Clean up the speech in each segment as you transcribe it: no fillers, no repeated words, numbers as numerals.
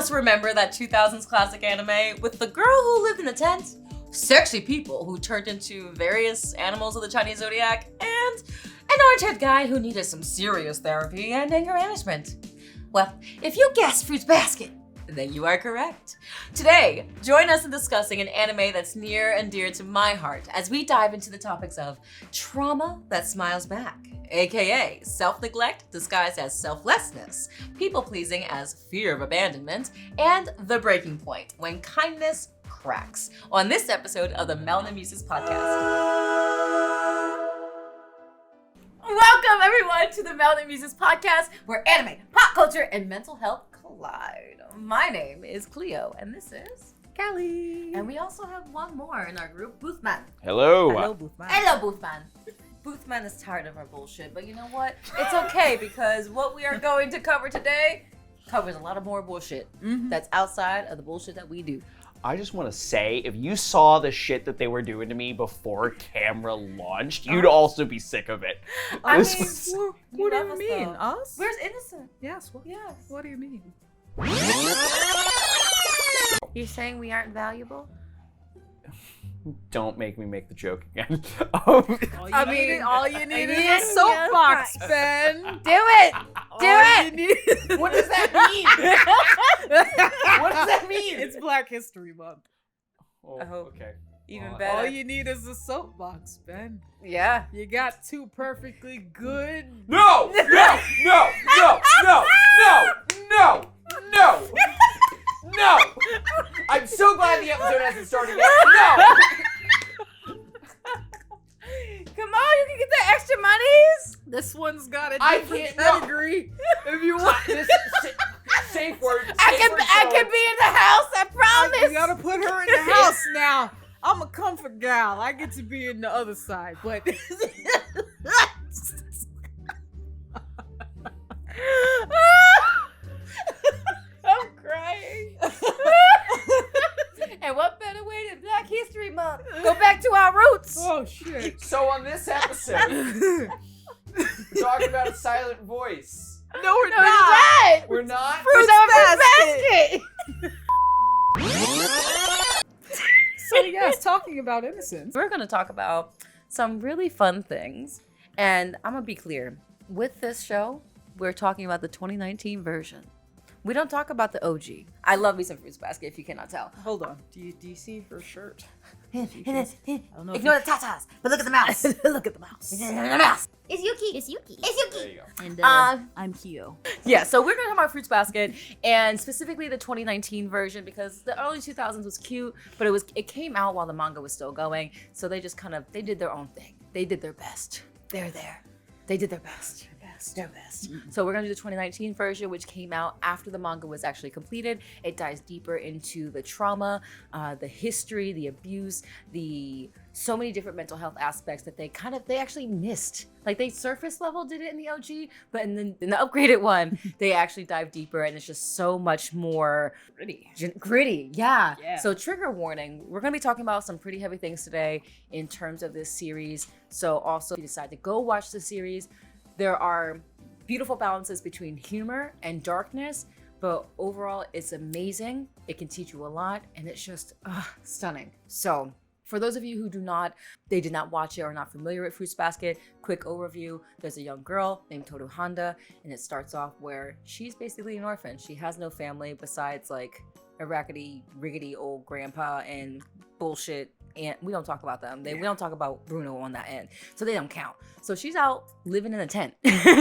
us remember that 2000s classic anime with the girl who lived in a tent, sexy people who turned into various animals of the Chinese zodiac, and an orange-haired guy who needed some serious therapy and anger management? Well, if you guessed Fruits Basket, then you are correct. Today, join us in discussing an anime that's near and dear to my heart as we dive into the topics of trauma that smiles back, aka self-neglect disguised as selflessness, people-pleasing as fear of abandonment, and the breaking point when kindness cracks on this episode of the Melanin Muses podcast. Welcome everyone to the Melanin Muses podcast, where anime, pop culture, and mental health collide. My name is Cleo, and this is Callie. And we also have one more in our group, Boothman. Hello. Hello, Boothman. Hello, Boothman. Boothman is tired of our bullshit, but you know what? It's okay, because what we are going to cover today covers a lot of more bullshit that's outside of the bullshit that we do. I just want to say, if you saw the shit that they were doing to me before camera launched, you'd also be sick of it. I This mean, was- What do love you us, mean? though. Us? Where's Innocent? Yes. Yes. What do you mean? You're saying we aren't valuable? Don't make me make the joke again. All you need is a soapbox, Ben. Do it! Do it! What does that mean? What does that mean? It's Black History Month. Oh, I hope. okay. Even Well, better. All you need is a soapbox, Ben. Yeah. You got two perfectly good. No! No! No! No! No! No! No! No! I'm so glad the episode hasn't started yet. No! Come on, you can get the extra monies. This one's got a I different can't- no. pedigree. If you want, This safe word. I can be in the house, I promise. you gotta put her in the house now. I'm a comfort gal. I get to be in the other side, but. I'm crying. And what better way than Black History Month? Go back to our roots. Oh shit. So on this episode, we're talking about a silent voice. No, we're No, not. you're right. We're not. Fruits basket. So yes, talking about innocence. We're going to talk about some really fun things. And I'm going to be clear. With this show, we're talking about the 2019 version. We don't talk about the OG. I love me some Fruits Basket, if you cannot tell. Hold on. Do you see her shirt? Ignore know the tatas, but look at the mouse. Look at the mouse. The mouse. It's Yuki. It's Yuki. It's There Yuki. you go. And I'm Kyo. Yeah, so we're going to talk about Fruits Basket, and specifically the 2019 version, because the early 2000s was cute, but it came out while the manga was still going, so they just they did their own thing. They did their best. They're there. They did their best. Their best. So we're going to do the 2019 version, which came out after the manga was actually completed. It dives deeper into the trauma, the history, the abuse, so many different mental health aspects that they actually missed. Like, they surface level did it in the OG, but in the upgraded one, they actually dive deeper, and it's just so much more gritty. Yeah. So trigger warning, we're going to be talking about some pretty heavy things today in terms of this series. So also, if you decide to go watch the series, there are beautiful balances between humor and darkness, but overall it's amazing. It can teach you a lot, and it's just stunning. So for those of you who did not watch it or are not familiar with Fruits Basket, quick overview. There's a young girl named Tohru Honda, and it starts off where she's basically an orphan. She has no family besides like a rickety old grandpa and bullshit. And we don't talk about them. We don't talk about Bruno on that end. So they don't count. So she's out living in a tent.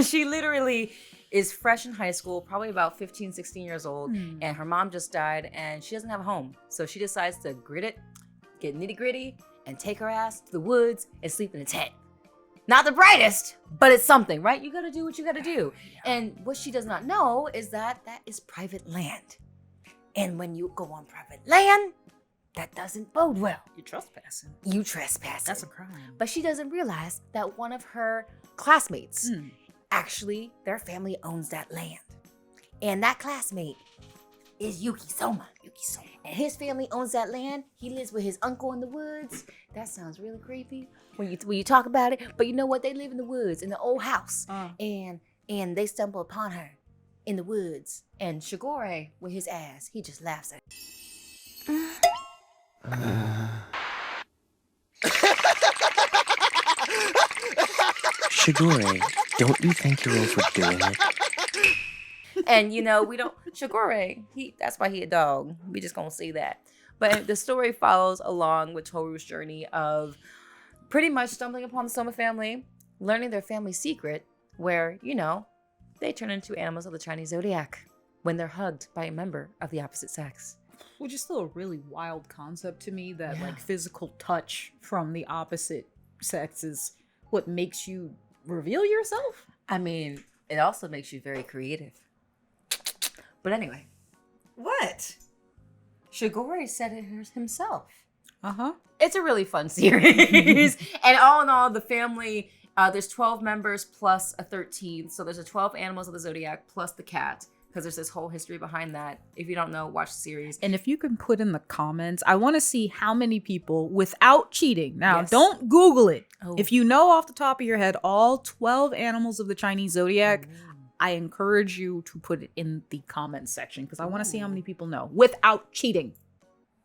She literally is fresh in high school, probably about 15, 16 years old. And her mom just died, and she doesn't have a home. So she decides to grit it, get nitty gritty, and take her ass to the woods and sleep in a tent. Not the brightest, but it's something, right? You gotta do what you gotta do. And what she does not know is that is private land. And when you go on private land, that doesn't bode well. You're trespassing. You trespass. That's a crime. But she doesn't realize that one of her classmates, actually, their family owns that land. And that classmate is Yuki Soma. And his family owns that land. He lives with his uncle in the woods. That sounds really creepy when you talk about it. But you know what? They live in the woods, in the old house. And they stumble upon her. in the woods. And Shigure, with his ass, he just laughs at it. Shigure, don't you think you're overdoing it? And, we don't, Shigure, that's why he a dog. We just gonna see that. But the story follows along with Tohru's journey of pretty much stumbling upon the Soma family, learning their family secret, where, they turn into animals of the Chinese zodiac when they're hugged by a member of the opposite sex. Which is still a really wild concept to me, that Yeah. like physical touch from the opposite sex is what makes you reveal yourself. I mean, it also makes you very creative. But anyway, What? Shigure said it himself. Uh-huh. It's a really fun series. And all in all, the family, there's 12 members plus a 13th. So there's a 12 animals of the zodiac plus the cat, because there's this whole history behind that. If you don't know, watch the series. And if you can put in the comments, I want to see how many people, without cheating. Now, Yes. don't Google it. Oh. If you know off the top of your head all 12 animals of the Chinese zodiac, I encourage you to put it in the comments section, because I want to see how many people know without cheating.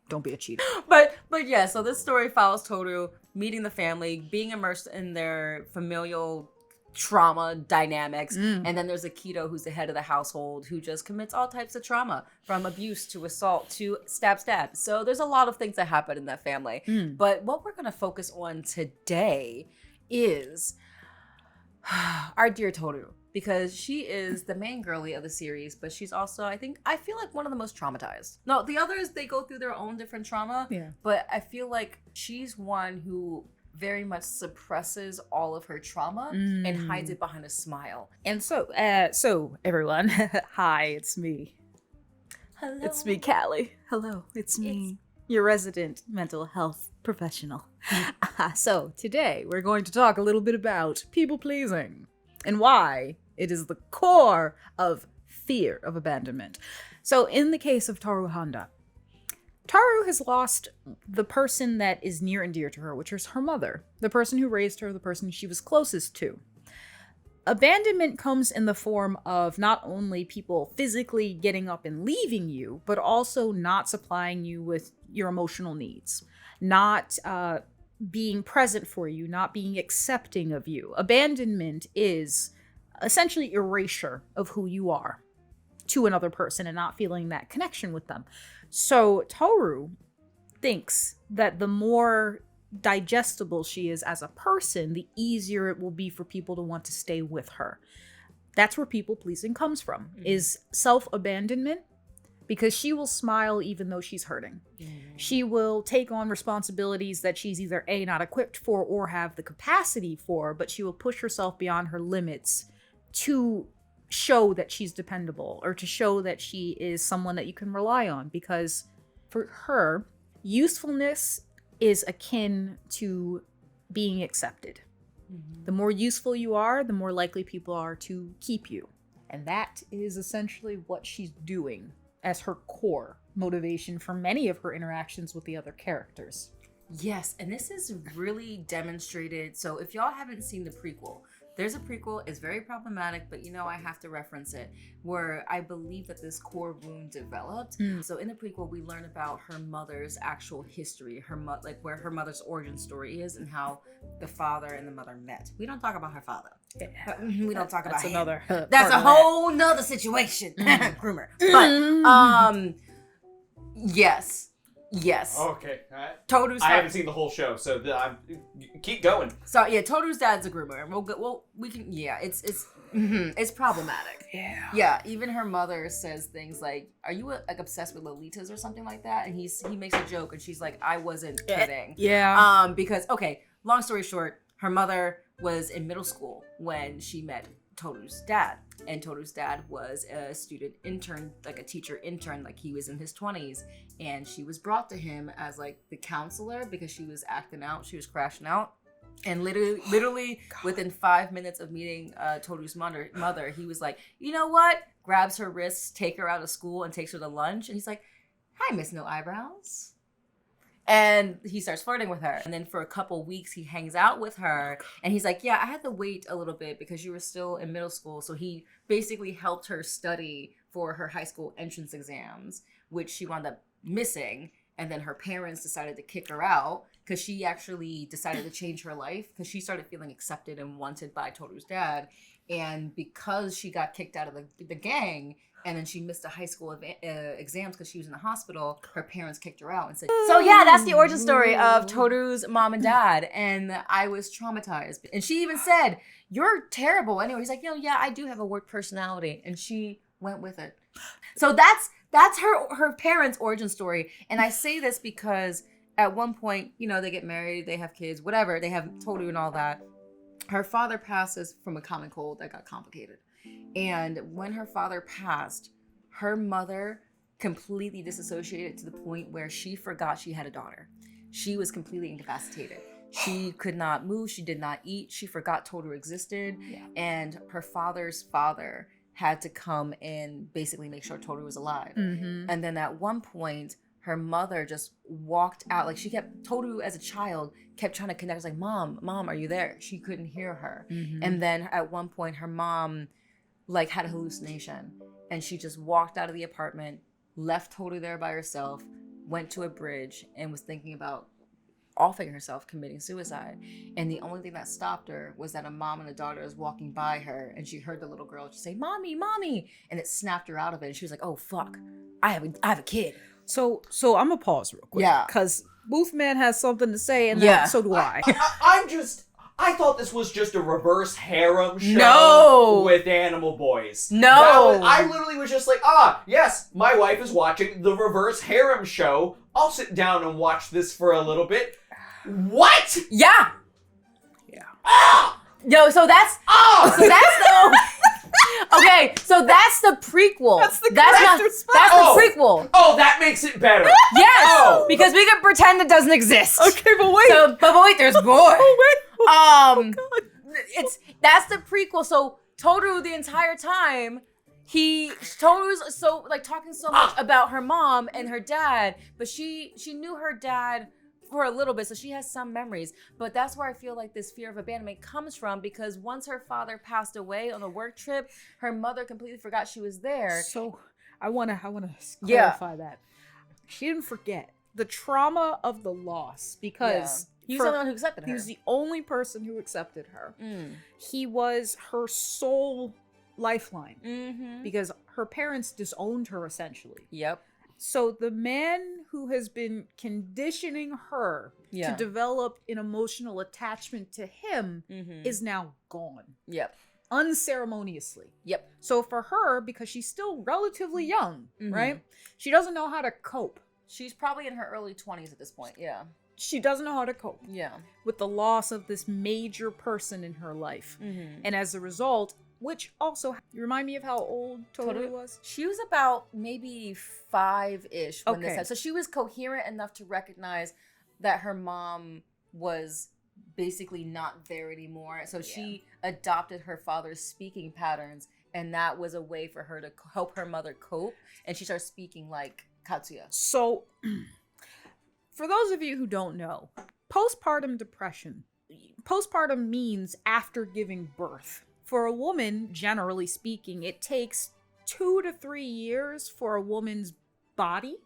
Don't be a cheater. But yeah, so this story follows Tohru meeting the family, being immersed in their familial trauma dynamics. And then there's Akito, who's the head of the household, who just commits all types of trauma, from abuse to assault to stab. So there's a lot of things that happen in that family. But what we're going to focus on today is our dear Tohru, because she is the main girly of the series, but she's also, I feel like one of the most traumatized. No, the others, they go through their own different trauma. Yeah. But I feel like she's one who very much suppresses all of her trauma and hides it behind a smile. And so everyone, hi, it's me. Hello. It's me, Callie. Hello, it's me, your resident mental health professional. So today we're going to talk a little bit about people pleasing and why it is the core of fear of abandonment. So in the case of Tohru Honda, Tohru has lost the person that is near and dear to her, which is her mother, the person who raised her, the person she was closest to. Abandonment comes in the form of not only people physically getting up and leaving you, but also not supplying you with your emotional needs, not being present for you, not being accepting of you. Abandonment is essentially erasure of who you are to another person and not feeling that connection with them. So Tohru thinks that the more digestible she is as a person, the easier it will be for people to want to stay with her. That's where people pleasing comes from, is self-abandonment, because she will smile even though she's hurting. She will take on responsibilities that she's either A, not equipped for, or have the capacity for, but she will push herself beyond her limits to show that she's dependable, or to show that she is someone that you can rely on, because for her, usefulness is akin to being accepted. The more useful you are, the more likely people are to keep you. And that is essentially what she's doing as her core motivation for many of her interactions with the other characters. Yes, and this is really demonstrated. So if y'all haven't seen the prequel, there's a prequel. It's very problematic, but I have to reference it, where I believe that this core wound developed. So in the prequel, we learn about her mother's actual history, where her mother's origin story is, and how the father and the mother met. We don't talk about her father. We don't talk about him. another. That's a whole nother situation. Groomer. But yes. Okay. Tohru's I haven't seen the whole show, so keep going. So yeah, Tohru's dad's a groomer, and we can. Yeah, it's problematic. Yeah. Even her mother says things like, "Are you obsessed with Lolitas or something like that?" And he makes a joke, and she's like, "I wasn't kidding." Yeah. Because long story short, her mother was in middle school when she met Tohru's dad, and Tohru's dad was a student intern, like a teacher intern, like he was in his 20s, and she was brought to him as like the counselor because she was acting out, she was crashing out, and literally within 5 minutes of meeting Tohru's mother, he was like, you know what? Grabs her wrists, take her out of school, and takes her to lunch, and he's like, "Hi, Miss No Eyebrows." And he starts flirting with her. And then for a couple weeks, he hangs out with her. And he's like, yeah, I had to wait a little bit because you were still in middle school. So he basically helped her study for her high school entrance exams, which she wound up missing. And then her parents decided to kick her out because she actually decided to change her life because she started feeling accepted and wanted by Tohru's dad. And because she got kicked out of the gang, and then she missed the high school exams because she was in the hospital, her parents kicked her out and said, so yeah, that's the origin story of Tohru's mom and dad. And I was traumatized. And she even said, you're terrible. Anyway, he's like, yeah, I do have a work personality. And she went with it. So that's her parents' origin story. And I say this because at one point, they get married, they have kids, whatever. They have Tohru and all that. Her father passes from a common cold that got complicated. And when her father passed, her mother completely disassociated to the point where she forgot she had a daughter. She was completely incapacitated. She could not move. She did not eat. She forgot Tohru existed. Yeah. And her father's father had to come and basically make sure Tohru was alive. Mm-hmm. And then at one point, her mother just walked out. Like she kept, Tohru as a child kept trying to connect. It was like, Mom, are you there? She couldn't hear her. Mm-hmm. And then at one point, her mom had a hallucination and she just walked out of the apartment, left Tohru there by herself, went to a bridge and was thinking about offing herself, committing suicide. And the only thing that stopped her was that a mom and a daughter was walking by her and she heard the little girl just say, Mommy, and it snapped her out of it. And she was like, oh, fuck, I have a kid. So I'm gonna pause real quick. Yeah. Because Booth Man has something to say and so do I. I thought this was just a reverse harem show No. with animal boys. No. I literally was just like, yes, my wife is watching the reverse harem show. I'll sit down and watch this for a little bit. What? Yeah. Yeah. No, so that's the okay, so that's the prequel. That's the prequel. Oh, that makes it better. Yes, because we can pretend it doesn't exist. Okay, but wait. But wait, there's more. God. That's the prequel. So Tohru the entire time, Tohru's so talking so much about her mom and her dad, but she knew her dad for a little bit, so she has some memories. But that's where I feel like this fear of abandonment comes from, because once her father passed away on a work trip, her mother completely forgot she was there. So I wanna clarify that. She didn't forget the trauma of the loss, because he's the only one who accepted her. He was the only person who accepted her. He was her sole lifeline, because her parents disowned her essentially. Yep. So the man who has been conditioning her to develop an emotional attachment to him is now gone. Yep. Unceremoniously. Yep. So for her, because she's still relatively young, right? She doesn't know how to cope. She's probably in her early 20s at this point. Yeah. She doesn't know how to cope. Yeah. With the loss of this major person in her life. And as a result, which also, you remind me of how old Tohru was? She was about maybe 5-ish when this happened. So she was coherent enough to recognize that her mom was basically not there anymore. So she adopted her father's speaking patterns, and that was a way for her to help her mother cope. And she started speaking like Katsuya. So, for those of you who don't know, postpartum depression. Postpartum means after giving birth. For a woman, generally speaking, it takes 2 to 3 years for a woman's body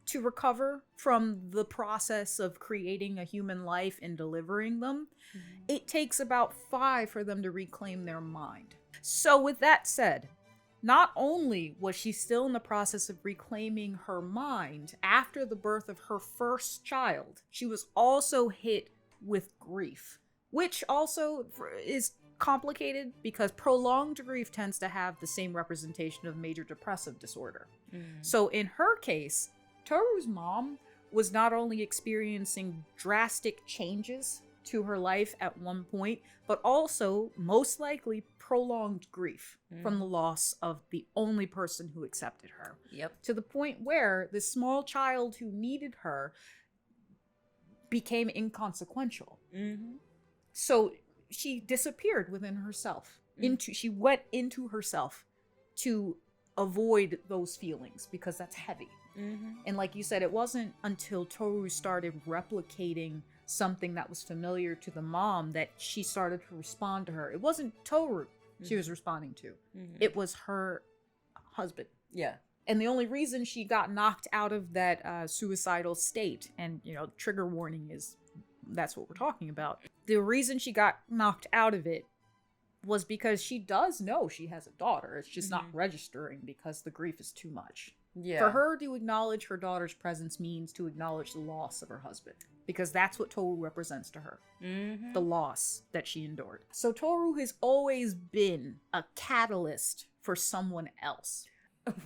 to recover from the process of creating a human life and delivering them. It takes about 5 for them to reclaim their mind. So with that said, not only was she still in the process of reclaiming her mind after the birth of her first child, she was also hit with grief, which also is complicated because prolonged grief tends to have the same representation of major depressive disorder. So in her case, Tohru's mom was not only experiencing drastic changes to her life at one point, but also most likely prolonged grief from the loss of the only person who accepted her. Yep. To the point where this small child who needed her became inconsequential. So she disappeared within herself. She went into herself to avoid those feelings because that's heavy. And like you said, it wasn't until Tohru started replicating something that was familiar to the mom that she started to respond to her. It wasn't Tohru she was responding to. It was her husband. Yeah. And the only reason she got knocked out of that suicidal state, and, you know, trigger warning is, that's what we're talking about. The reason she got knocked out of it was because she does know she has a daughter. It's just not registering because the grief is too much. Yeah. For her to acknowledge her daughter's presence means to acknowledge the loss of her husband, because that's what Tohru represents to her. The loss that she endured. So Tohru has always been a catalyst for someone else.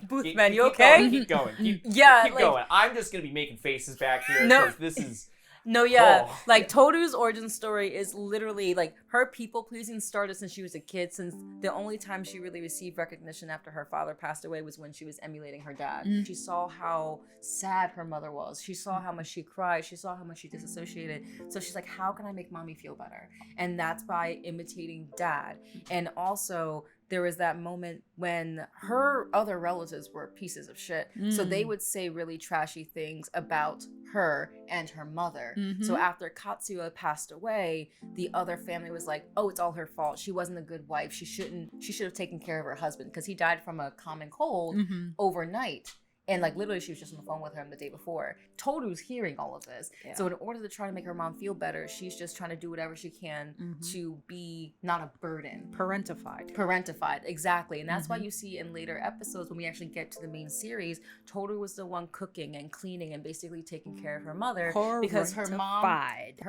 Boothman, you okay? Keep going. Keep like, going. I'm just going to be making faces back here No. because this is... No, yeah. Oh. Like, Tohru's origin story is literally, like, her people-pleasing started since she was a kid, since the only time she really received recognition after her father passed away was when she was emulating her dad. She saw how sad her mother was. She saw how much she cried. She saw how much she disassociated. So she's like, how can I make mommy feel better? And that's by imitating dad. And also, there was that moment when her other relatives were pieces of shit. So they would say really trashy things about her and her mother. So after Katsuya passed away, the other family was like, oh, it's all her fault. She wasn't a good wife. She should have taken care of her husband because he died from a common cold overnight. And like literally she was just on the phone with him the day before. Tohru's hearing all of this. Yeah. So in order to try to make her mom feel better, she's just trying to do whatever she can to be not a burden. Parentified, exactly. And that's why you see in later episodes when we actually get to the main series, Tohru was the one cooking and cleaning and basically taking care of her mother. Because her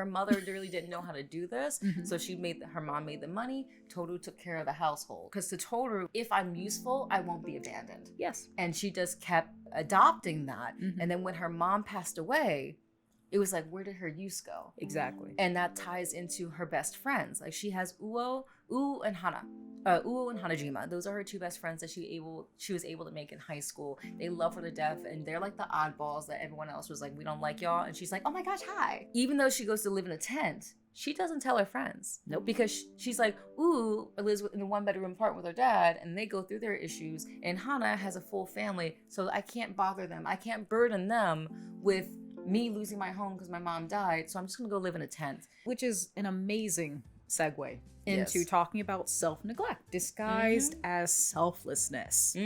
mother really didn't know how to do this. So her mom made the money. Tohru took care of the household. Because to Tohru, if I'm useful, I won't be abandoned. Yes. And she just kept adopting that. And then when her mom passed away, it was like, where did her use go? Exactly. And that ties into her best friends. Like she has Uo and Hanajima. Those are her two best friends that she was able to make in high school. They love her to death, and they're like the oddballs that everyone else was like, we don't like y'all. And she's like, oh my gosh, hi. Even though she goes to live in a tent, she doesn't tell her friends. Nope. Because she's like, ooh, lives in a one-bedroom apartment with her dad, and they go through their issues. And Hana has a full family, so I can't bother them. I can't burden them with me losing my home because my mom died, so I'm just gonna go live in a tent. Which is an amazing segue into talking about self-neglect disguised as selflessness.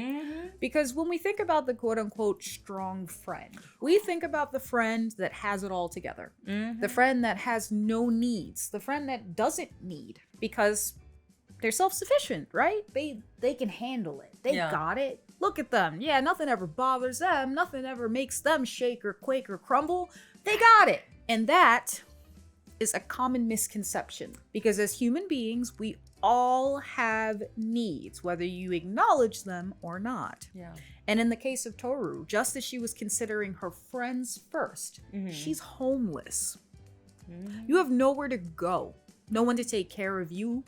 Because when we think about the quote-unquote strong friend, we think about the friend that has it all together. The friend that has no needs. The friend that doesn't need because they're self-sufficient, right? They can handle it. They got it. Look at them. Yeah, nothing ever bothers them. Nothing ever makes them shake or quake or crumble. They got it. And that is a common misconception, because as human beings, we all have needs, whether you acknowledge them or not. Yeah. And in the case of Tohru, just as she was considering her friends first, she's homeless. You have nowhere to go, no one to take care of you,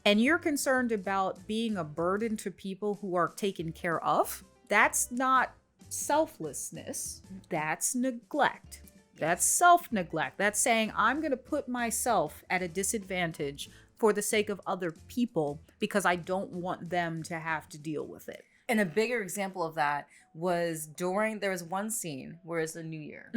and you're concerned about being a burden to people who are taken care of. That's not selflessness, that's neglect. That's self-neglect. That's saying, I'm going to put myself at a disadvantage for the sake of other people because I don't want them to have to deal with it. And a bigger example of that was there was one scene where it's the New Year.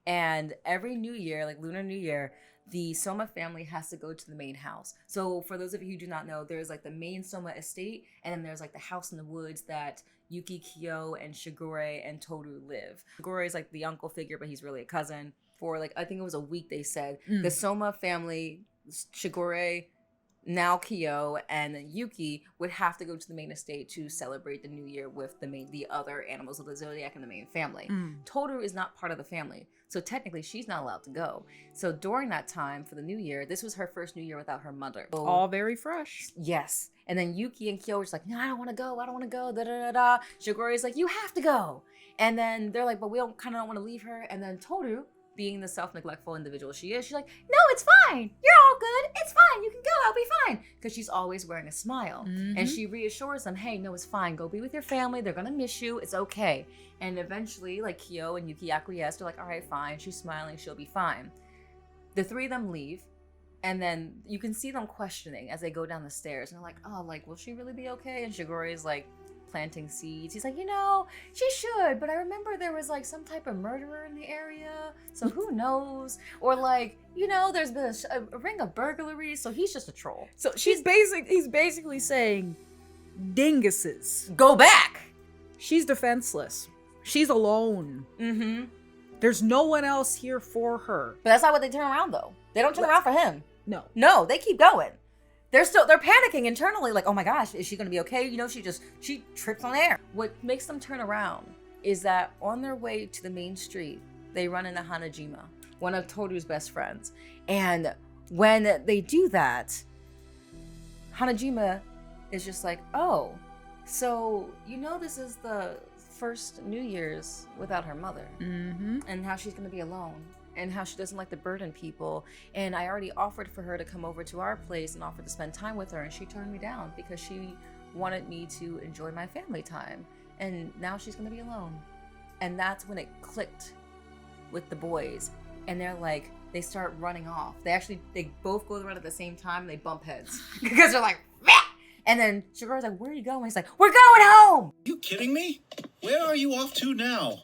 And every New Year, like Lunar New Year, the Soma family has to go to the main house. So for those of you who do not know, there's like the main Soma estate, and then there's like the house in the woods that Yuki, Kyo, and Shigure and Tohru live. Shigure is like the uncle figure, but he's really a cousin. For like, I think it was a week, they said, the Soma family, Shigure, now Kyo, and Yuki would have to go to the main estate to celebrate the New Year with the other animals of the zodiac and the main family. Tohru is not part of the family, so technically she's not allowed to go. So during that time for the New Year, this was her first New Year without her mother. All very fresh. Yes. And then Yuki and Kyo were just like, no, I don't want to go, da da da da. Shigure is like, you have to go. And then they're like, but we don't want to leave her. And then Tohru, being the self-neglectful individual she is, she's like, no, it's fine. You're all good. It's fine. You can go. I'll be fine. Because she's always wearing a smile. And she reassures them, hey, no, it's fine. Go be with your family. They're going to miss you. It's okay. And eventually, like, Kyo and Yuki acquiesce. They're like, all right, fine. She's smiling. She'll be fine. The three of them leave. And then you can see them questioning as they go down the stairs. And they're like, oh, like, will she really be okay? And Shigure is like, planting seeds. He's like, she should, but I remember there was like some type of murderer in the area, so who knows? Or like, there's been a ring of burglary, so he's just a troll. So he's basically saying, dinguses. Go back! She's defenseless. She's alone. Mm-hmm. There's no one else here for her. But that's not what they turn around, though. They don't turn around for him. No, they keep going. They're panicking internally, like, oh my gosh, is she gonna be okay? She trips on air. What makes them turn around is that on their way to the main street, they run into Hanajima, one of Toru's best friends. And when they do that, Hanajima is just like, oh, so this is the first New Year's without her mother, and how she's gonna be alone, and how she doesn't like to burden people. And I already offered for her to come over to our place and offer to spend time with her, and she turned me down because she wanted me to enjoy my family time, and now she's gonna be alone. And that's when it clicked with the boys, and they're like, they start running off. They both go around at the same time, and they bump heads because they're like, meh! And then Shigeru's like, where are you going? He's like, we're going home! You kidding me? Where are you off to now?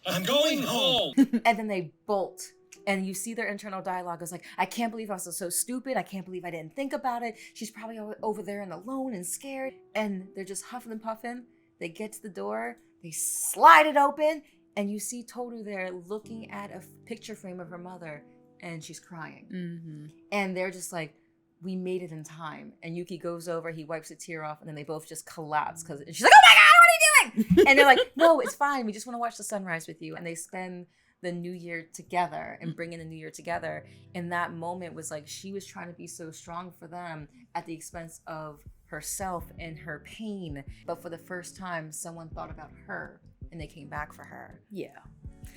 I'm going home. And then they bolt. And you see their internal dialogue. It's like, I can't believe I was so stupid. I can't believe I didn't think about it. She's probably over there and alone and scared. And they're just huffing and puffing. They get to the door. They slide it open. And you see Tohru there looking at a picture frame of her mother. And she's crying. Mm-hmm. And they're just like, we made it in time. And Yuki goes over, he wipes a tear off, and then they both just collapse. And she's like, oh my God, what are you doing? And they're like, no, it's fine. We just want to watch the sunrise with you. And they spend the new year together and bring in the new year together. And that moment was like, she was trying to be so strong for them at the expense of herself and her pain. But for the first time, someone thought about her and they came back for her. Yeah.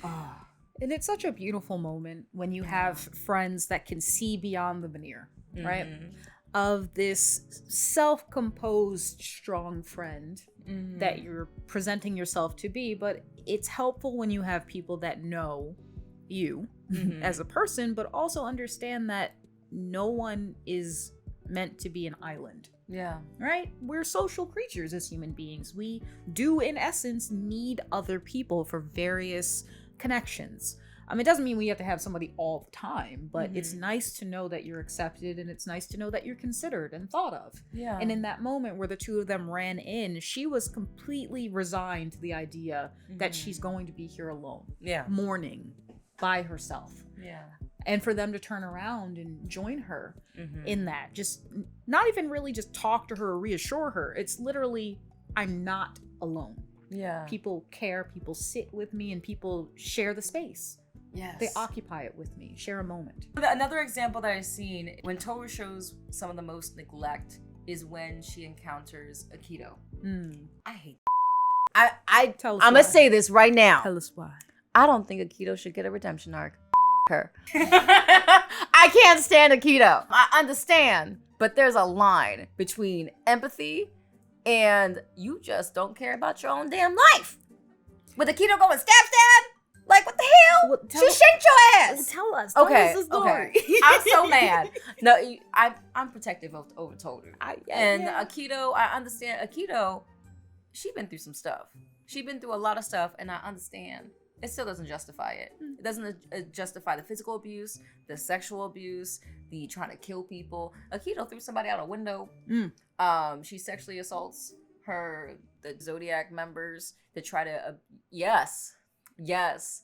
And it's such a beautiful moment when you have friends that can see beyond the veneer, right? Of this self-composed, strong friend that you're presenting yourself to be. But it's helpful when you have people that know you as a person, but also understand that no one is meant to be an island. Yeah. Right? We're social creatures as human beings. We do, in essence, need other people for various connections. It doesn't mean we have to have somebody all the time, but it's nice to know that you're accepted, and it's nice to know that you're considered and thought of. Yeah. And in that moment where the two of them ran in, she was completely resigned to the idea that she's going to be here alone. Yeah. Mourning by herself. Yeah. And for them to turn around and join her in that, just not even really just talk to her or reassure her. It's literally, I'm not alone. Yeah. People care, people sit with me, and people share the space. Yes. They occupy it with me, share a moment. Another example that I've seen when Tohru shows some of the most neglect is when she encounters Akito. I hate Tell us I'm why. gonna say this right now. Tell us why. I don't think Akito should get a redemption arc. Her. I can't stand Akito. I understand, but there's a line between empathy and you just don't care about your own damn life. With Akito going stab, like what the hell? Well, She shanked your ass. Tell us. Okay, Tell us the story. okay. I'm so mad. No, I'm protective over Tohru. Yeah. Akito, I understand. Akito, she been through some stuff. She been through a lot of stuff, and I understand. It still doesn't justify it. It doesn't justify the physical abuse, the sexual abuse, the trying to kill people. Akito threw somebody out a window. She sexually assaults the Zodiac members to try to. Yes. That's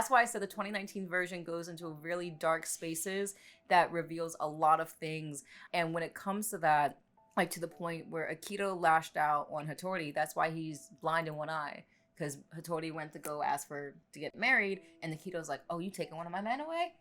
why I said the 2019 version goes into really dark spaces that reveals a lot of things. And when it comes to that, like to the point where Akito lashed out on Hattori, that's why he's blind in one eye. Because Hattori went to go ask to get married, and Akito's like, oh, you taking one of my men away?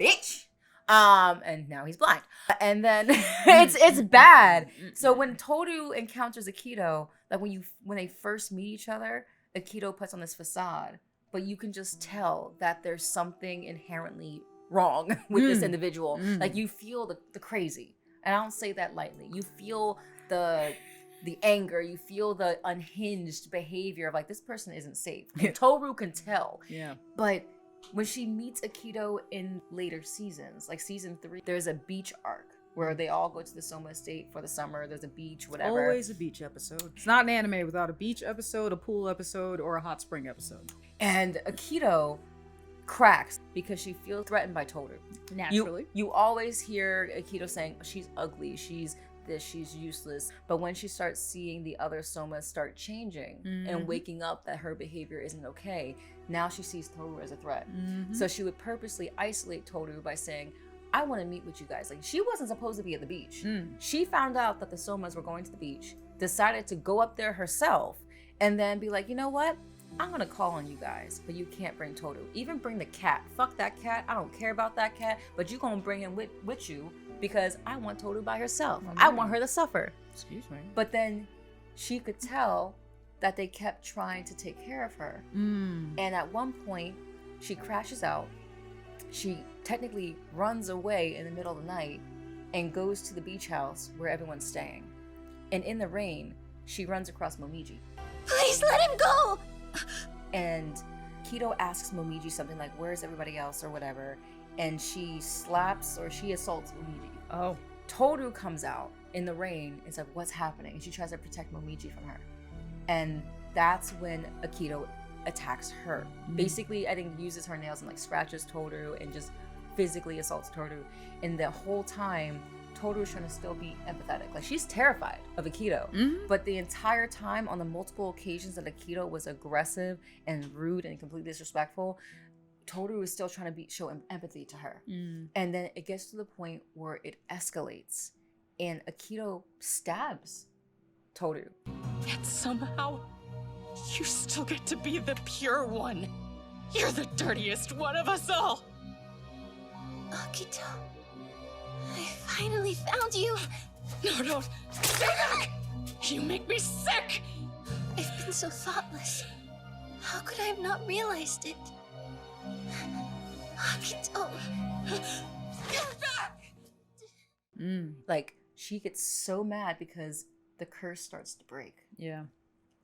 Bitch! And now he's blind. And then it's bad. So when Tohru encounters Akito, like when they first meet each other, Akito puts on this facade, but you can just tell that there's something inherently wrong with this individual. Like you feel the crazy. And I don't say that lightly. You feel the anger, you feel the unhinged behavior of like, this person isn't safe. And Tohru can tell. Yeah. But when she meets Akito in later seasons, like season 3, there's a beach arc where they all go to the Soma estate for the summer. There's a beach, whatever. Always a beach episode. It's not an anime without a beach episode, a pool episode, or a hot spring episode. And Akito cracks because she feels threatened by Tohru. Naturally. You always hear Akito saying she's ugly, she's this, she's useless. But when she starts seeing the other Somas start changing and waking up that her behavior isn't okay, now she sees Tohru as a threat. So she would purposely isolate Tohru by saying, I want to meet with you guys. Like, she wasn't supposed to be at the beach. She found out that the Somas were going to the beach, decided to go up there herself, and then be like, you know what? I'm gonna call on you guys, but you can't bring Tohru. Even bring the cat. Fuck that cat. I don't care about that cat, but you gonna bring him with you because I want Tohru by herself. I want her to suffer. Excuse me. But then she could tell that they kept trying to take care of her. And at one point, she crashes out. She technically runs away in the middle of the night and goes to the beach house where everyone's staying. And in the rain, she runs across Momiji. Please let him go! And Kido asks Momiji something like, where's everybody else or whatever? And she slaps or she assaults Momiji. Oh. Tohru comes out in the rain and says, what's happening? And she tries to protect Momiji from her. And that's when Akito attacks her. Basically, I think uses her nails and like scratches Tohru and just physically assaults Tohru. And the whole time, Tohru's trying to still be empathetic. Like, she's terrified of Akito. But the entire time, on the multiple occasions that Akito was aggressive and rude and completely disrespectful, Tohru is still trying to show empathy to her. And then it gets to the point where it escalates and Akito stabs Tohru. Yet somehow, you still get to be the pure one. You're the dirtiest one of us all. Akito, I finally found you. No, stay back! You make me sick! I've been so thoughtless. How could I have not realized it? Akito. Get back! Like, she gets so mad because the curse starts to break. Yeah.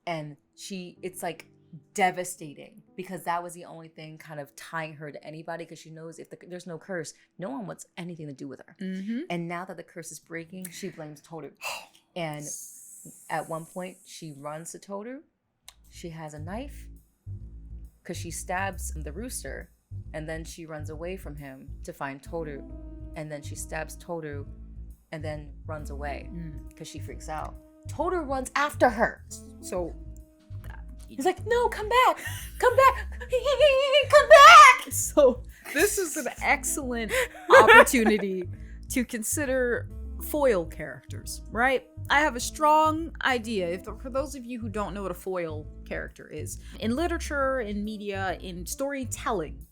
And it's like devastating because that was the only thing kind of tying her to anybody, because she knows if there's no curse, no one wants anything to do with her. And now that the curse is breaking, she blames Tohru. And at one point, she runs to Tohru. She has a knife because she stabs the rooster, and then she runs away from him to find Tohru. And then she stabs Tohru and then runs away because she freaks out. Tohru runs after her. So He's like, no, come back. Come back. Come back. So this is an excellent opportunity to consider foil characters, right? I have a strong idea. For those of you who don't know what a foil character is, in literature, in media, in storytelling,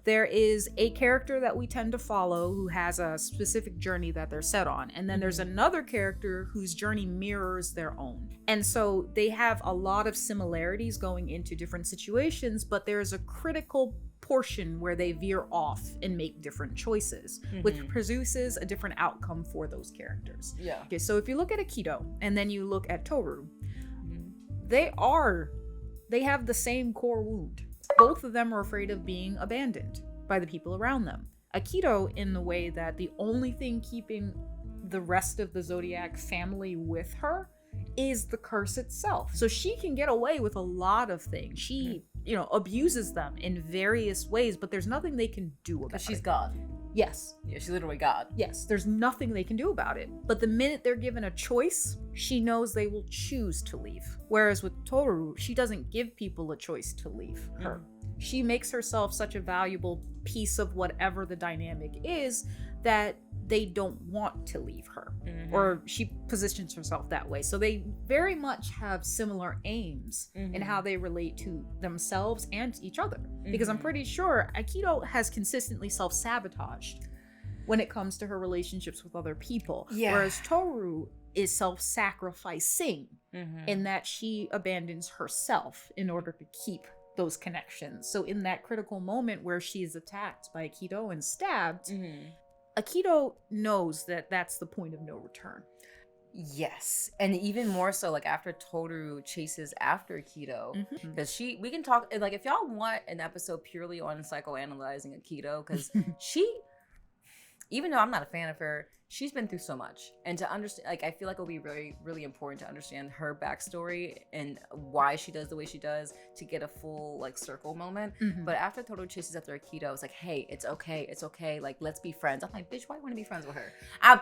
there is a character that we tend to follow who has a specific journey that they're set on. And then there's another character whose journey mirrors their own. And so they have a lot of similarities going into different situations, but there's a critical portion where they veer off and make different choices, which produces a different outcome for those characters. Yeah. Okay, so if you look at Akito and then you look at Tohru, they have the same core wound. Both of them are afraid of being abandoned by the people around them. Akito in the way that the only thing keeping the rest of the Zodiac family with her is the curse itself. So she can get away with a lot of things. She abuses them in various ways, but there's nothing they can do about it. She's God. Yes. Yeah, she's literally God. Yes, there's nothing they can do about it. But the minute they're given a choice, she knows they will choose to leave. Whereas with Tohru, she doesn't give people a choice to leave her. She makes herself such a valuable piece of whatever the dynamic is that they don't want to leave her, or she positions herself that way. So they very much have similar aims in how they relate to themselves and each other. Because I'm pretty sure Akito has consistently self-sabotaged when it comes to her relationships with other people. Yeah. Whereas Tohru is self-sacrificing in that she abandons herself in order to keep those connections. So in that critical moment where she is attacked by Akito and stabbed, Akito knows that that's the point of no return. Yes, and even more so, like after Tohru chases after Akito, because we can talk, like if y'all want an episode purely on psychoanalyzing Akito, because even though I'm not a fan of her, she's been through so much. And to understand, like, I feel like it'll be really, really important to understand her backstory and why she does the way she does to get a full, like, circle moment. But after Tohru chases after Akito, it's like, hey, it's okay. Like, let's be friends. I'm like, bitch, why do you want to be friends with her?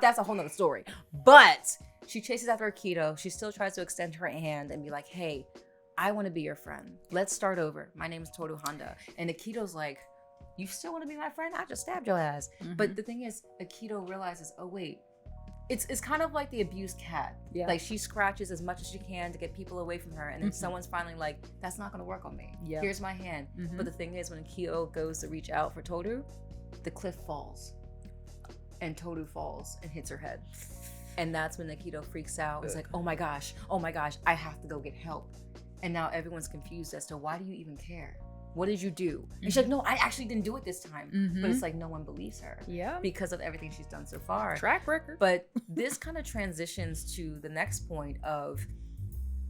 That's a whole nother story. But she chases after Akito. She still tries to extend her hand and be like, hey, I want to be your friend. Let's start over. My name is Tohru Honda. And Akito's like, you still want to be my friend? I just stabbed your ass. But the thing is, Akito realizes, oh wait, it's kind of like the abused cat. Yeah. Like she scratches as much as she can to get people away from her, and then someone's finally like, that's not gonna work on me. Yeah. Here's my hand. But the thing is, when Akito goes to reach out for Tohru, the cliff falls, and Tohru falls and hits her head. And that's when Akito freaks out. It's like, oh my gosh, I have to go get help. And now everyone's confused as to, why do you even care? What did you do? And she's like, no, I actually didn't do it this time. But it's like, no one believes her. Yeah. Because of everything she's done so far. Track record. But this kind of transitions to the next point of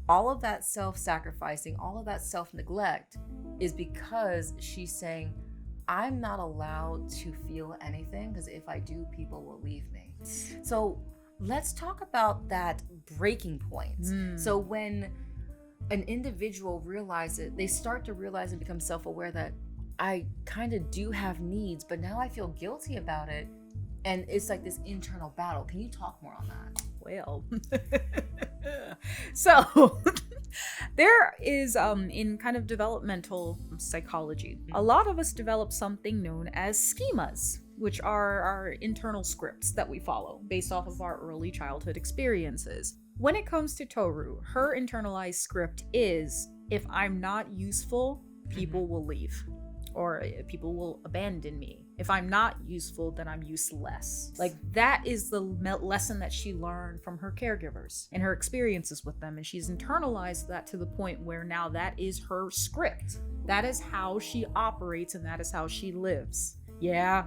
all of that self-sacrificing, all of that self-neglect is because she's saying, I'm not allowed to feel anything because if I do, people will leave me. So let's talk about that breaking point. So when an individual realizes, they start to realize and become self-aware that I kind of do have needs, but now I feel guilty about it. And it's like this internal battle. Can you talk more on that? Well, so there is in kind of developmental psychology, a lot of us develop something known as schemas, which are our internal scripts that we follow based off of our early childhood experiences. When it comes to Tohru, her internalized script is, if I'm not useful, people will leave, or people will abandon me. If I'm not useful, then I'm useless. Like, that is the lesson that she learned from her caregivers and her experiences with them. And she's internalized that to the point where now that is her script. That is how she operates and that is how she lives. Yeah.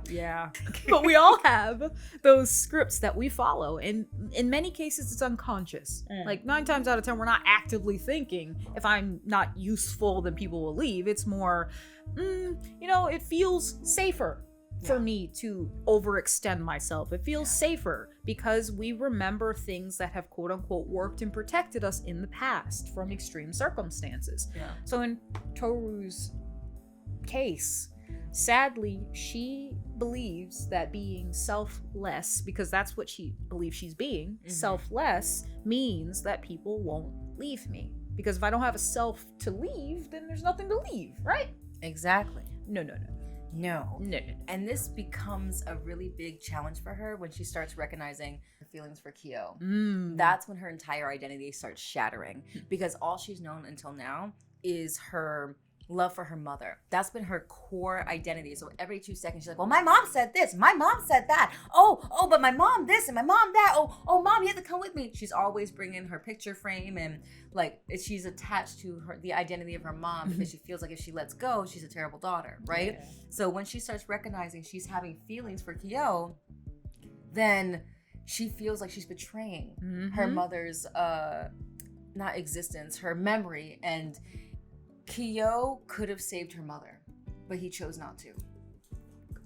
But we all have those scripts that we follow. And in many cases, it's unconscious. Like 9 times out of 10, we're not actively thinking, if I'm not useful, then people will leave. It's more, it feels safer for me to overextend myself. It feels safer because we remember things that have quote unquote worked and protected us in the past from extreme circumstances. So in Tohru's case, sadly, she believes that being selfless, because that's what she believes she's being, selfless means that people won't leave me. Because if I don't have a self to leave, then there's nothing to leave, right? Exactly. No. And this becomes a really big challenge for her when she starts recognizing her feelings for Kyo. That's when her entire identity starts shattering, because all she's known until now is her love for her mother. That's been her core identity. So every 2 seconds she's like, well, my mom said this, my mom said that, oh, but my mom this and my mom that, oh mom, you have to come with me. She's always bringing her picture frame, and like she's attached to the identity of her mom because she feels like if she lets go, she's a terrible daughter, right? So when she starts recognizing she's having feelings for Kyo, then she feels like she's betraying her mother's not existence, her memory. And Kyo could have saved her mother, but he chose not to.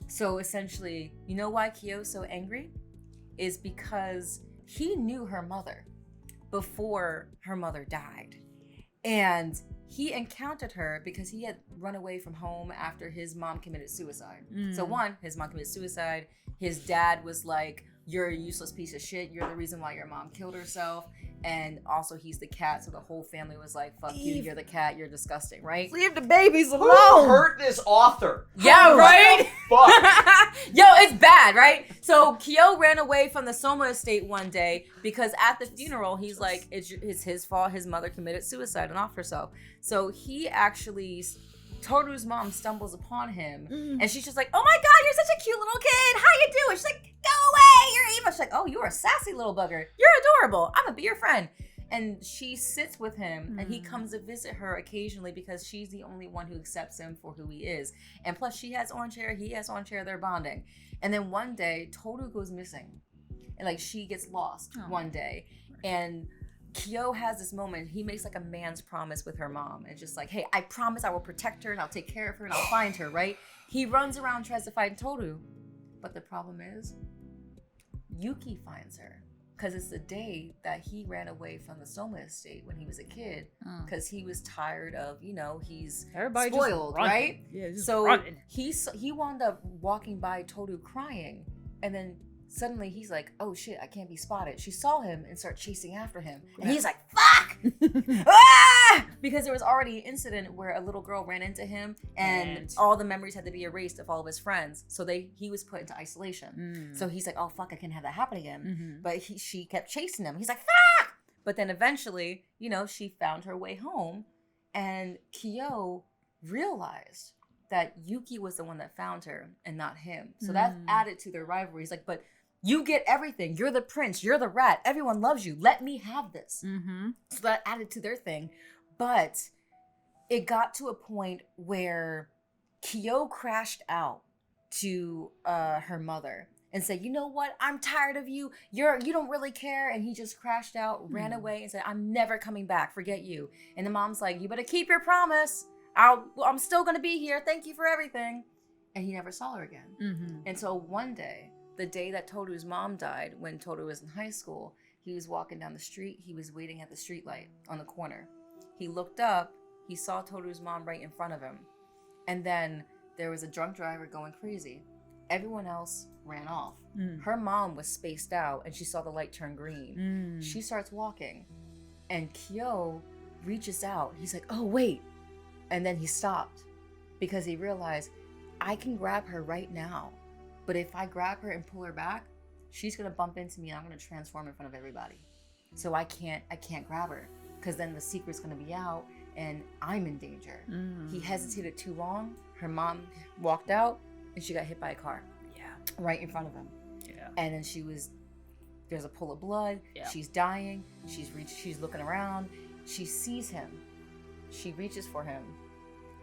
So essentially, you know why Kyo's so angry? Is because he knew her mother before her mother died. And he encountered her because he had run away from home after his mom committed suicide. So one, his mom committed suicide. His dad was like, you're a useless piece of shit. You're the reason why your mom killed herself. And also he's the cat, so the whole family was like, fuck you, you're the cat, you're disgusting, right? Leave the babies alone. Who hurt this author? Yeah, right? Fuck. Yo, it's bad, right? So Kyo ran away from the Soma estate one day because at the funeral, he's like, it's his fault. His mother committed suicide and off herself. So he actually, Tohru's mom stumbles upon him, and she's just like, oh my God, you're such a cute little kid. How you doing? She's like, go away, you're evil. She's like, oh, you're a sassy little bugger. You're adorable. I'm gonna be your friend. And she sits with him, and he comes to visit her occasionally because she's the only one who accepts him for who he is. And plus, she has orange hair, he has orange hair, they're bonding. And then one day, Tohru goes missing. And like, she gets lost one day. And Kyo has this moment, he makes like a man's promise with her mom. And just like, hey, I promise I will protect her and I'll take care of her and I'll find her, right? He runs around, tries to find Tohru. But the problem is, Yuki finds her. Because it's the day that he ran away from the Soma estate when he was a kid. Because he was tired of, he's Everybody spoiled, right? Yeah, just so running. he wound up walking by Tohru crying. And then suddenly he's like, oh shit, I can't be spotted. She saw him and started chasing after him. And he's like, fuck! Ah! Because there was already an incident where a little girl ran into him and all the memories had to be erased of all of his friends. So he was put into isolation. So he's like, oh fuck, I can't have that happen again. But she kept chasing him. He's like, fuck! But then eventually, she found her way home, and Kyo realized that Yuki was the one that found her and not him. So that added to their rivalry. He's like, but you get everything. You're the prince. You're the rat. Everyone loves you. Let me have this. So that added to their thing. But it got to a point where Kyo crashed out to her mother and said, you know what? I'm tired of you. You don't really care. And he just crashed out, ran away, and said, I'm never coming back. Forget you. And the mom's like, you better keep your promise. I'm still going to be here. Thank you for everything. And he never saw her again. And so one day, the day that Tohru's mom died, when Tohru was in high school, he was walking down the street. He was waiting at the street light on the corner. He looked up. He saw Tohru's mom right in front of him. And then there was a drunk driver going crazy. Everyone else ran off. Her mom was spaced out, and she saw the light turn green. She starts walking, and Kyo reaches out. He's like, oh, wait. And then he stopped because he realized, I can grab her right now. But if I grab her and pull her back, she's going to bump into me and I'm going to transform in front of everybody. So I can't grab her, because then the secret's going to be out and I'm in danger. He hesitated too long. Her mom walked out and she got hit by a car. Right in front of him. And then there's a pool of blood. She's dying. She's looking around. She sees him. She reaches for him.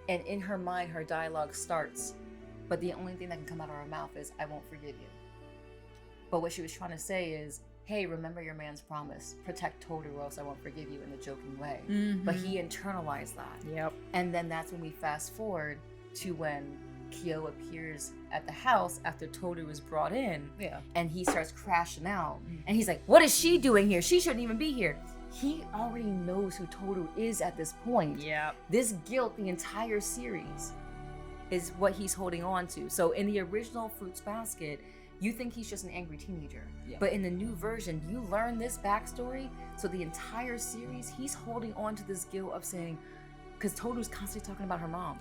And in her mind, her dialogue starts. But the only thing that can come out of her mouth is, I won't forgive you. But what she was trying to say is, hey, remember your man's promise. Protect Tohru, or else I won't forgive you, in the joking way. But he internalized that. And then that's when we fast forward to when Kyo appears at the house after Tohru was brought in. And he starts crashing out. And he's like, what is she doing here? She shouldn't even be here. He already knows who Tohru is at this point. This guilt, the entire series, is what he's holding on to. So in the original Fruits Basket, you think he's just an angry teenager. But in the new version, you learn this backstory. So the entire series, he's holding on to this guilt of saying, because Tohru's constantly talking about her mom.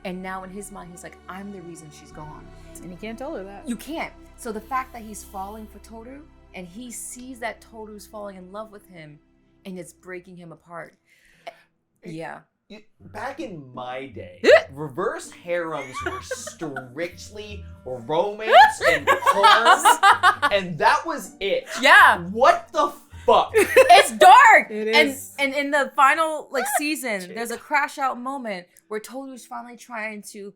And now in his mind, he's like, I'm the reason she's gone. And he can't tell her that. You can't. So the fact that he's falling for Tohru, and he sees that Tohru's falling in love with him, and it's breaking him apart. Back in my day, reverse harems were strictly romance and porn, and that was it. What the fuck? It's dark. It is. And in the final season, there's a crash out moment where Tohru's finally trying to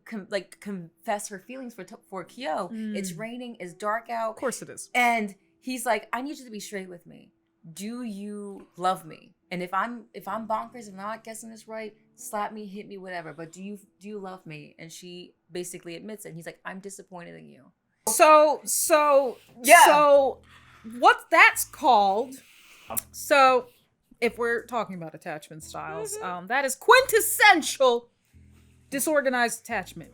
confess her feelings for Kyo. It's raining. It's dark out. Of course it is. And he's like, I need you to be straight with me. Do you love me? And if I'm bonkers, if I'm not guessing this right, slap me, hit me, whatever. But do you love me? And she basically admits it. And he's like, I'm disappointed in you. So what that's called. So if we're talking about attachment styles, that is quintessential disorganized attachment,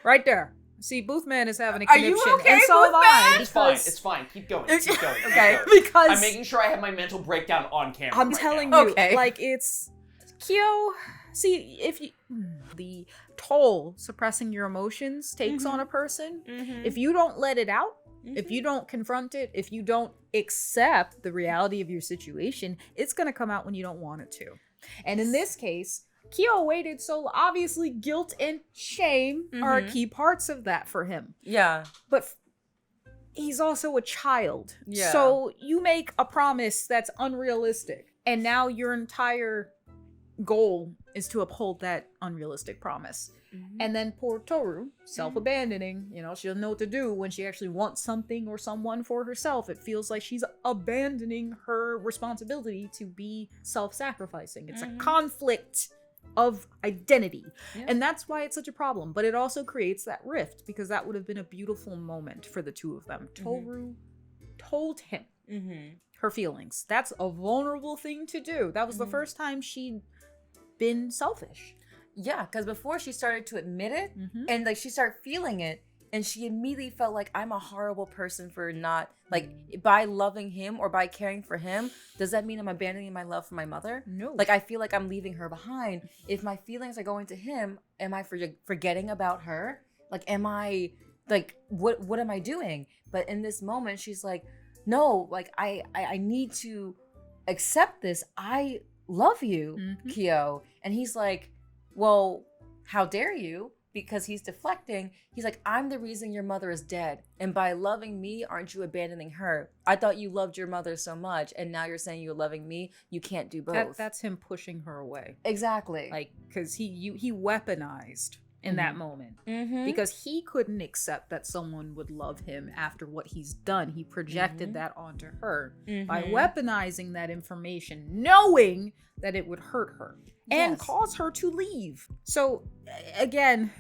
right there. See, Boothman is having a conniption, you okay, and so am I. It's fine. Keep going. Keep going. Okay. Because I'm making sure I have my mental breakdown on camera. I'm right telling now. you, it's Kyo. See, if you the toll suppressing your emotions takes on a person, if you don't let it out, if you don't confront it, if you don't accept the reality of your situation, it's gonna come out when you don't want it to. And in this case, Kyo waited so obviously guilt and shame are key parts of that for him. But he's also a child. So you make a promise that's unrealistic. And now your entire goal is to uphold that unrealistic promise. And then poor Tohru, self-abandoning, she doesn't know what to do when she actually wants something or someone for herself. It feels like she's abandoning her responsibility to be self-sacrificing. It's a conflict of identity. Yeah. And that's why it's such a problem. But it also creates that rift, because that would have been a beautiful moment for the two of them. Tohru told him her feelings. That's a vulnerable thing to do. That was the first time she'd been selfish. Yeah, because before she started to admit it, and like she started feeling it, and she immediately felt like, I'm a horrible person for not, like, by loving him or by caring for him, does that mean I'm abandoning my love for my mother? No. Like, I feel like I'm leaving her behind. If my feelings are going to him, am I forgetting about her? Like, am I, like, what am I doing? But in this moment, she's like, no, like, I need to accept this. I love you, Kyo. And he's like, well, how dare you? Because he's deflecting. He's like, I'm the reason your mother is dead. And by loving me, aren't you abandoning her? I thought you loved your mother so much. And now you're saying you're loving me. You can't do both. That's him pushing her away. Exactly. Like, because he weaponized in that moment. Because he couldn't accept that someone would love him after what he's done. He projected that onto her by weaponizing that information, knowing that it would hurt her and cause her to leave. So again,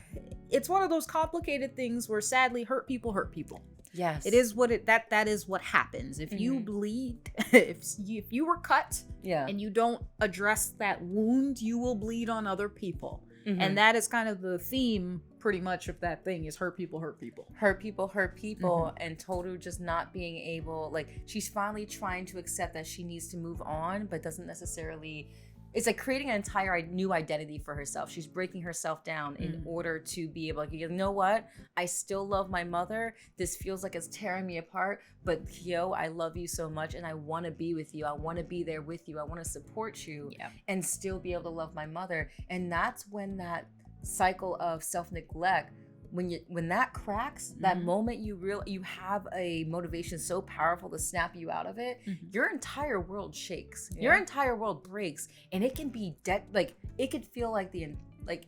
it's one of those complicated things where sadly hurt people hurt people. Yes. It is that is what happens. If you bleed, if you were cut and you don't address that wound, you will bleed on other people. And that is kind of the theme pretty much of that thing, is hurt people hurt people. Hurt people hurt people. And Tohru just not being able, like, she's finally trying to accept that she needs to move on, but doesn't necessarily, it's like creating an entire new identity for herself. She's breaking herself down in order to be able to, you know what? I still love my mother. This feels like it's tearing me apart, but Kyo, I love you so much and I want to be with you. I want to be there with you. I want to support you and still be able to love my mother. And that's when that cycle of self-neglect, when that cracks, that moment you have a motivation so powerful to snap you out of it, your entire world shakes. Your entire world breaks, and it can be like it could feel like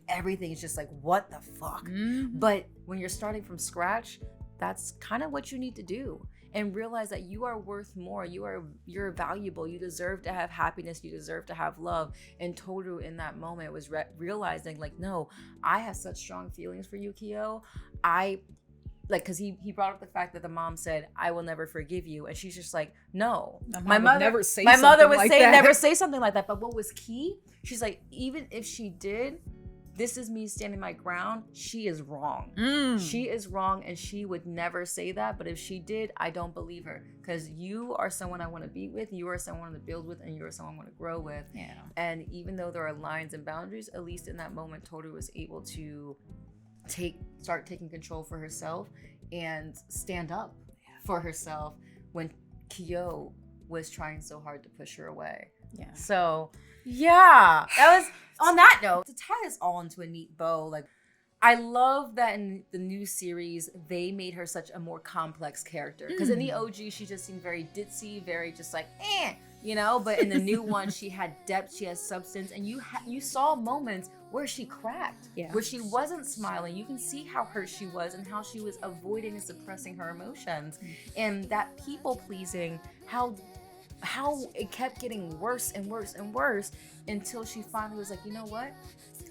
everything is just like, what the fuck? But when you're starting from scratch, that's kind of what you need to do. And realize that you are worth more. You're valuable. You deserve to have happiness. You deserve to have love. And Tohru in that moment was realizing, like, no, I have such strong feelings for you, Kyo. Because he brought up the fact that the mom said, I will never forgive you. And she's just like, no. My mother would never say something like that. But what was key? She's like, even if she did, this is me standing my ground. She is wrong. She is wrong, and she would never say that. But if she did, I don't believe her, because you are someone I want to be with. You are someone I want to build with, and you are someone I want to grow with. Yeah. And even though there are lines and boundaries, at least in that moment, Tohru was able to start taking control for herself and stand up for herself when Kyo was trying so hard to push her away. Yeah. So, yeah, that was, on that note, to tie this all into a neat bow, like, I love that in the new series, they made her such a more complex character. Because in the OG, she just seemed very ditzy, very just like, but in the new one, she had depth, she has substance, and you saw moments where she cracked, where she wasn't smiling. You can see how hurt she was and how she was avoiding and suppressing her emotions. And that people-pleasing, how it kept getting worse and worse and worse until she finally was like, you know what?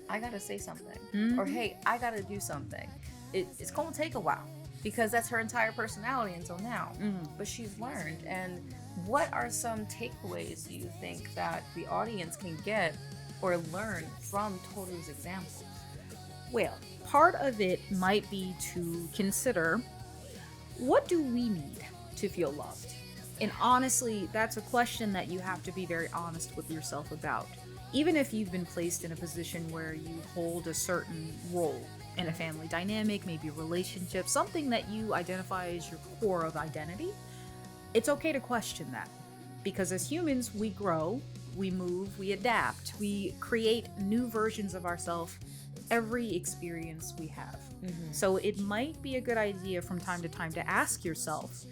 I gotta say something. Or hey, I gotta do something. It's gonna take a while, because that's her entire personality until now. But she's learned. And what are some takeaways you think that the audience can get or learn from Tohru's example? Well, part of it might be to consider, what do we need to feel loved? And honestly, that's a question that you have to be very honest with yourself about. Even if you've been placed in a position where you hold a certain role in a family dynamic, maybe a relationship, something that you identify as your core of identity, it's okay to question that. Because as humans, we grow, we move, we adapt, we create new versions of ourselves every experience we have. So it might be a good idea from time to time to ask yourself,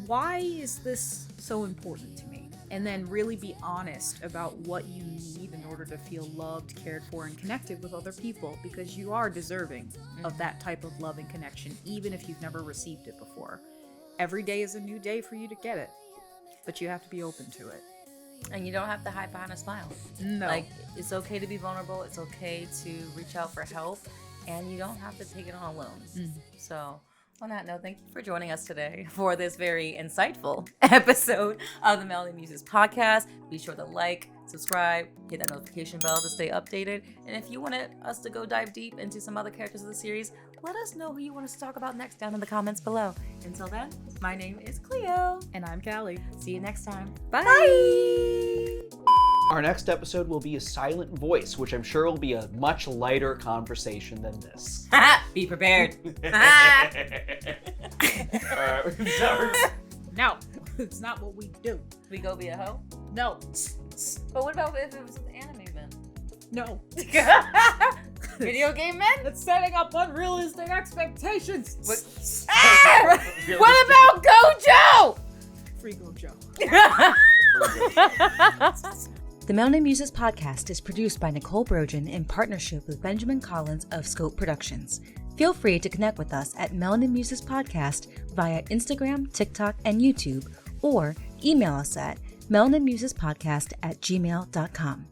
why is this so important to me? And then really be honest about what you need in order to feel loved, cared for, and connected with other people, because you are deserving of that type of love and connection, even if you've never received it before. Every day is a new day for you to get it, but you have to be open to it. And you don't have to hide behind a smile. No. Like, it's okay to be vulnerable. It's okay to reach out for help. And you don't have to take it on alone. So, on that note, thank you for joining us today for this very insightful episode of the Melody Muses podcast. Be sure to like, subscribe, hit that notification bell to stay updated. And if you wanted us to go dive deep into some other characters of the series, let us know who you want us to talk about next down in the comments below. Until then, my name is Cleo. And I'm Callie. See you next time. Bye. Our next episode will be a silent voice, which I'm sure will be a much lighter conversation than this. Be prepared. No, it's not what we do. We go be a hoe? No. But what about if it was anime men? No. Video game men? It's setting up unrealistic expectations. What about Gojo? Free Gojo. The Melody Muses podcast is produced by Nicole Brogan in partnership with Benjamin Collins of Scope Productions. Feel free to connect with us at Melody Muses Podcast via Instagram, TikTok, and YouTube, or email us at melaninmusespodcast@gmail.com.